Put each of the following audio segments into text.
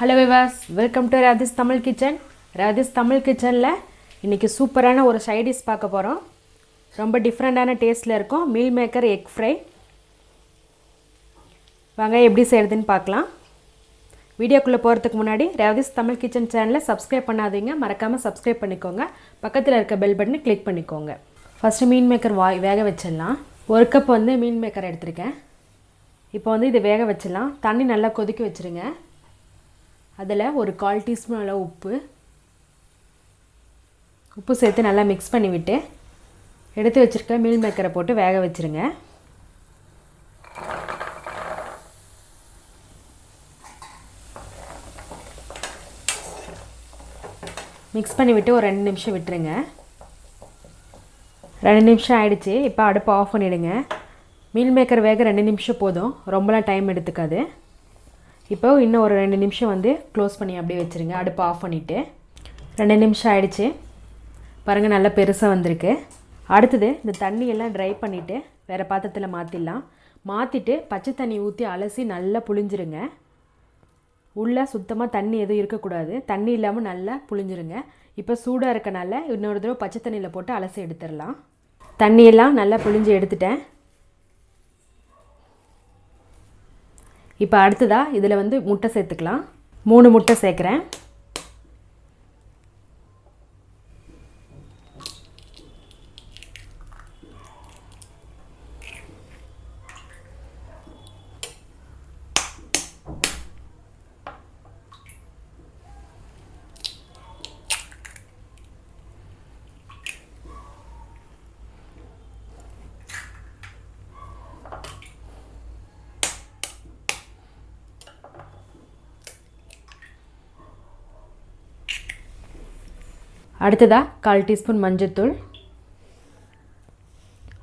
Hello viewers, welcome to Radhi's Tamil kitchen. Radhi's Tamil கிச்சனில் இன்றைக்கி சூப்பரான ஒரு சைடிஷ் பார்க்க போகிறோம். ரொம்ப டிஃப்ரெண்ட்டான டேஸ்ட்டில் இருக்கும். Meal maker egg fry. வாங்க எப்படி செய்கிறதுன்னு பார்க்கலாம். வீடியோக்குள்ளே போகிறதுக்கு முன்னாடி ராதிஸ் தமிழ் கிச்சன் சேனலை சப்ஸ்கிரைப் பண்ணாதீங்க, மறக்காமல் சப்ஸ்கிரைப் பண்ணிக்கோங்க. பக்கத்தில் இருக்க பெல் பட்டனை கிளிக் பண்ணிக்கோங்க. ஃபஸ்ட்டு மீல் மேக்கர் வேக வச்சிடலாம். ஒரு கப் மீல் மேக்கர் எடுத்திருக்கேன். இப்போ இது வேக வச்சிடலாம். தண்ணி நல்லா கொதிக்க வச்சுருங்க. அதில் ஒரு 1/4 டீஸ்பூன் அளவு உப்பு சேர்த்து நல்லா மிக்ஸ் பண்ணிவிட்டு எடுத்து வச்சுருக்க மீல் மேக்கரை போட்டு வேக வச்சுருங்க. மிக்ஸ் பண்ணிவிட்டு ஒரு 2 நிமிஷம் விட்டுருங்க. 2 நிமிஷம் ஆயிடுச்சு. இப்போ அடுப்பை ஆஃப் பண்ணிவிடுங்க. மீல் மேக்கர் வேக 2 நிமிஷம் போதும், ரொம்பலாம் டைம் எடுத்துக்காது. இப்போ இன்னும் ஒரு 2 நிமிஷம் க்ளோஸ் பண்ணி அப்படியே வச்சுருங்க. அடுப்பை ஆஃப் பண்ணிவிட்டு 2 நிமிஷம் ஆயிடுச்சு. பாருங்கள், நல்லா பெருசாக வந்திருக்கு. அடுத்தது இந்த தண்ணியெல்லாம் ட்ரை பண்ணிவிட்டு வேறு பாத்திரத்தில் மாற்றிடலாம். மாற்றிட்டு பச்சை தண்ணி ஊற்றி அலசி நல்லா புழிஞ்சிருங்க. உள்ளே சுத்தமாக தண்ணி எதுவும் இருக்கக்கூடாது. தண்ணி இல்லாமல் நல்லா புழிஞ்சிருங்க. இப்போ சூடாக இருக்கனால இன்னொரு தடவை பச்சை தண்ணியில் போட்டு அலசி எடுத்துடலாம். தண்ணியெல்லாம் நல்லா புழிஞ்சு எடுத்துட்டேன். இப்போ அடுத்ததாக இதில் முட்டை சேர்த்துக்கலாம். 3 முட்டை சேர்க்குறேன். அடுத்ததாக 1/4 டீஸ்பூன் மஞ்சள்தூள்,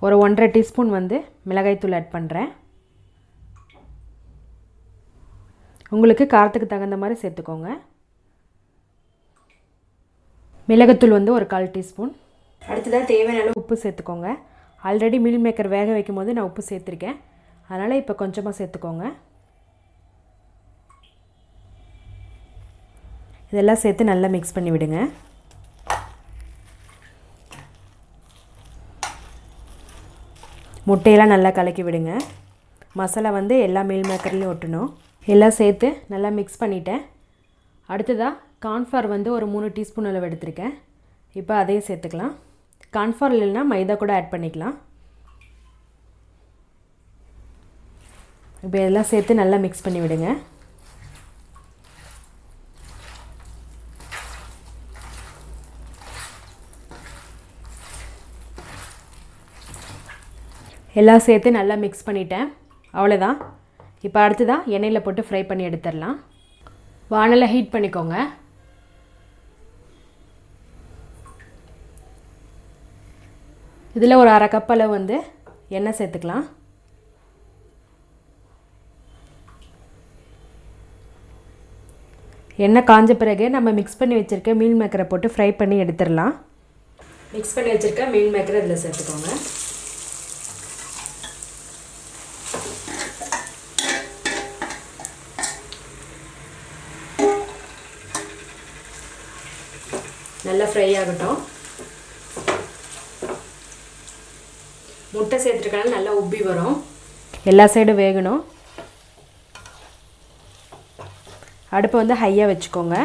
ஒரு 1/2 டீஸ்பூன் மிளகாய்த்தூள் ஆட் பண்ணுறேன். உங்களுக்கு காரத்துக்கு தகுந்த மாதிரி சேர்த்துக்கோங்க. மிளகுத்தூள் ஒரு 1/4 டீஸ்பூன். அடுத்ததாக தேவையான அளவு உப்பு சேர்த்துக்கோங்க. ஆல்ரெடி மீல் மேக்கர் வேக வைக்கும் போது நான் உப்பு சேர்த்துருக்கேன், அதனால் இப்போ கொஞ்சமாக சேர்த்துக்கோங்க. இதெல்லாம் சேர்த்து நல்லா மிக்ஸ் பண்ணி விடுங்க. முட்டையெல்லாம் நல்லா கலக்கி விடுங்க. மசாலா எல்லா மீல் மேக்கர்லேயும் ஒட்டணும். எல்லாம் சேர்த்து நல்லா மிக்ஸ் பண்ணிட்டேன். அடுத்ததாக கார்ன்ஃப்ளவர் ஒரு 3 டீஸ்பூன் அளவு எடுத்திருக்கேன். இப்போ அதையும் சேர்த்துக்கலாம். கார்ன்ஃப்ளவர் இல்லைன்னா மைதா கூட ஆட் பண்ணிக்கலாம். இப்போ எல்லாம் சேர்த்து நல்லா மிக்ஸ் பண்ணி விடுங்க. எல்லாம் சேர்த்து நல்லா மிக்ஸ் பண்ணிட்டேன். அவ்வளோதான். இப்போ அடுத்ததாக எண்ணெயில் போட்டு ஃப்ரை பண்ணி எடுத்துடலாம். வானலை ஹீட் பண்ணிக்கோங்க. இதில் ஒரு 1/2 கப் அளவு எண்ணெய் சேர்த்துக்கலாம். எண்ணெய் காஞ்ச பிறகு நம்ம மிக்ஸ் பண்ணி வச்சுருக்க மீல் மேக்கரை போட்டு ஃப்ரை பண்ணி எடுத்துடலாம். மிக்ஸ் பண்ணி வச்சுருக்க மீல் மேக்கரை இதில் சேர்த்துக்கோங்க. நல்லா ஃப்ரை ஆகட்டும். முட்டை சேர்த்துருக்கனால நல்லா உப்பி வரும். எல்லா சைடும் வேகணும். அடுப்பை ஹையாக வச்சுக்கோங்க.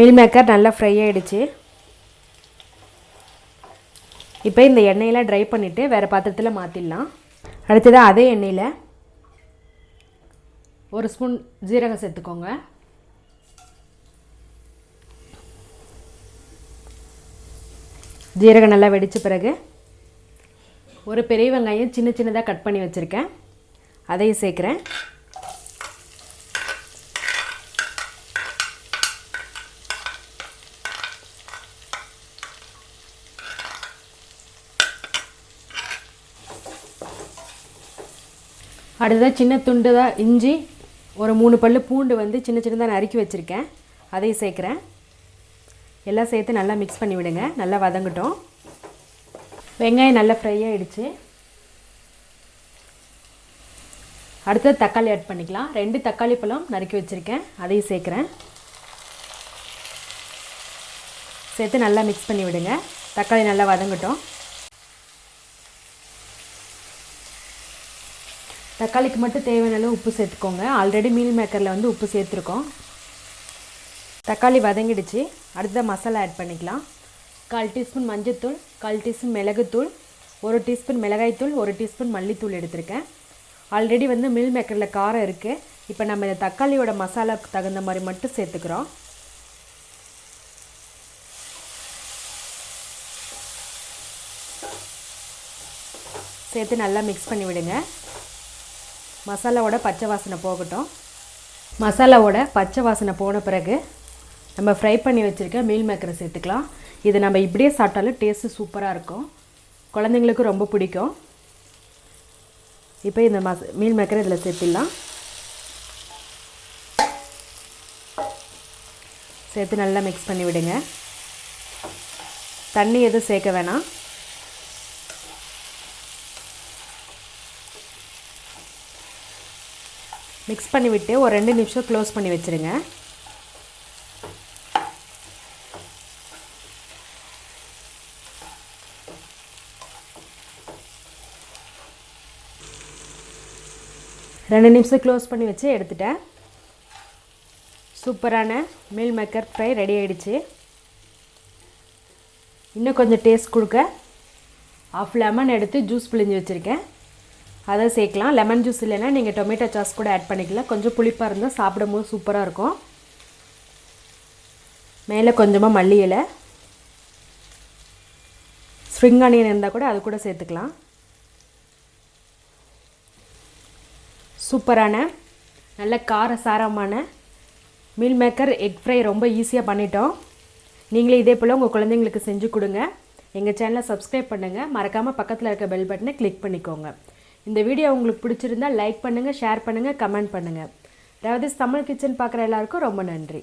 மீல் மேக்கர் நல்லா ஃப்ரை ஆகிடுச்சு. இப்போ இந்த எண்ணெயெல்லாம் ட்ரை பண்ணிவிட்டு வேறு பாத்திரத்தில் மாற்றிடலாம். அடுத்ததாக அதே எண்ணெயில் 1 ஸ்பூன் ஜீரகம் சேர்த்துக்கோங்க. ஜீரகம் நல்லா வெடித்த பிறகு ஒரு பெரிய வெங்காயம் சின்ன சின்னதாக கட் பண்ணி வச்சுருக்கேன், அதையும் சேர்க்குறேன். அடுத்ததாக சின்ன துண்டுதாக இஞ்சி, ஒரு 3 பல்லு பூண்டு சின்ன சின்னதாக நறுக்கி வச்சுருக்கேன், அதையும் சேர்க்குறேன். எல்லாம் சேர்த்து நல்லா மிக்ஸ் பண்ணி விடுங்க. நல்லா வதங்கட்டும். வெங்காயம் நல்லா ஃப்ரை ஆகிடுச்சு. அடுத்து தக்காளி ஆட் பண்ணிக்கலாம். 2 தக்காளி பழம் நறுக்கி வச்சுருக்கேன், அதையும் சேர்க்குறேன். சேர்த்து நல்லா மிக்ஸ் பண்ணி விடுங்க. தக்காளி நல்லா வதங்கட்டும். தக்காளிக்கு மட்டும் தேவையான அளவு உப்பு சேர்த்துக்கோங்க. ஆல்ரெடி மீல் மேக்கரில் வந்து உப்பு சேர்த்துருக்கோம். தக்காளி வதங்கிடுச்சு. அடுத்த மசாலா ஆட் பண்ணிக்கலாம். 1/4 டீஸ்பூன் மஞ்சள்தூள், 1/4 டீஸ்பூன் மிளகுத்தூள், 1 டீஸ்பூன் மிளகாய்த்தூள், 1 டீஸ்பூன் மல்லித்தூள் எடுத்திருக்கேன். ஆல்ரெடி வந்து மீல் மேக்கரில் காரம் இருக்குது. இப்போ நம்ம இந்த தக்காளியோட மசாலாவுக்கு தகுந்த மாதிரி மட்டும் சேர்த்துக்கிறோம். சேர்த்து நல்லா மிக்ஸ் பண்ணி விடுங்க. மசாலாவோட பச்சை வாசனை போகட்டும். மசாலாவோட பச்சை வாசனை போன பிறகு நம்ம ஃப்ரை பண்ணி வச்சுருக்க மீல் மேக்கரை சேர்த்துக்கலாம். இது நம்ம இப்படியே சாப்பிட்டாலும் டேஸ்ட்டு சூப்பராக இருக்கும், குழந்தைங்களுக்கு ரொம்ப பிடிக்கும். இப்போ இந்த மீல் மேக்கரை இதில் சேர்த்துடலாம். சேர்த்து நல்லா மிக்ஸ் பண்ணி விடுங்க. தண்ணி எதுவும் சேர்க்க வேணாம். மிக்ஸ் பண்ணி விட்டு ஒரு 2 நிமிஷம் க்ளோஸ் பண்ணி வச்சுருங்க. ரெண்டு நிமிஷம் க்ளோஸ் பண்ணி வச்சு எடுத்துட்டேன். சூப்பரான மீல் மேக்கர் ஃப்ரை ரெடி ஆகிடுச்சு. இன்னும் கொஞ்சம் டேஸ்ட் கொடுக்க 1/2 லெமன் எடுத்து ஜூஸ் பிழிஞ்சு வச்சுருக்கேன், அதை சேர்க்கலாம். லெமன் ஜூஸ் இல்லைன்னா நீங்கள் டொமேட்டோ சாஸ் கூட ஆட் பண்ணிக்கலாம். கொஞ்சம் புளிப்பாக இருந்தால் சாப்பிடும்போது சூப்பராக இருக்கும். மேலே கொஞ்சமாக மல்லி இலை, ஸ்ப்ரிங் ஆனியன் இருந்தால் கூட அது கூட சேர்த்துக்கலாம். சூப்பரான நல்ல காரசாரமான மீல் மேக்கர் எக் ஃப்ரை ரொம்ப ஈஸியாக பண்ணிட்டோம். நீங்களே இதே போல் உங்கள் குழந்தைங்களுக்கு செஞ்சு கொடுங்க. எங்கள் சேனலை சப்ஸ்கிரைப் பண்ணுங்கள். மறக்காமல் பக்கத்தில் இருக்க பெல் பட்டனை கிளிக் பண்ணிக்கோங்க. இந்த வீடியோ உங்களுக்கு பிடிச்சிருந்தால் லைக் பண்ணுங்கள், ஷேர் பண்ணுங்கள், கமெண்ட் பண்ணுங்கள். அதாவது தமிழ் கிச்சன் பார்க்குற எல்லாருக்கும் ரொம்ப நன்றி.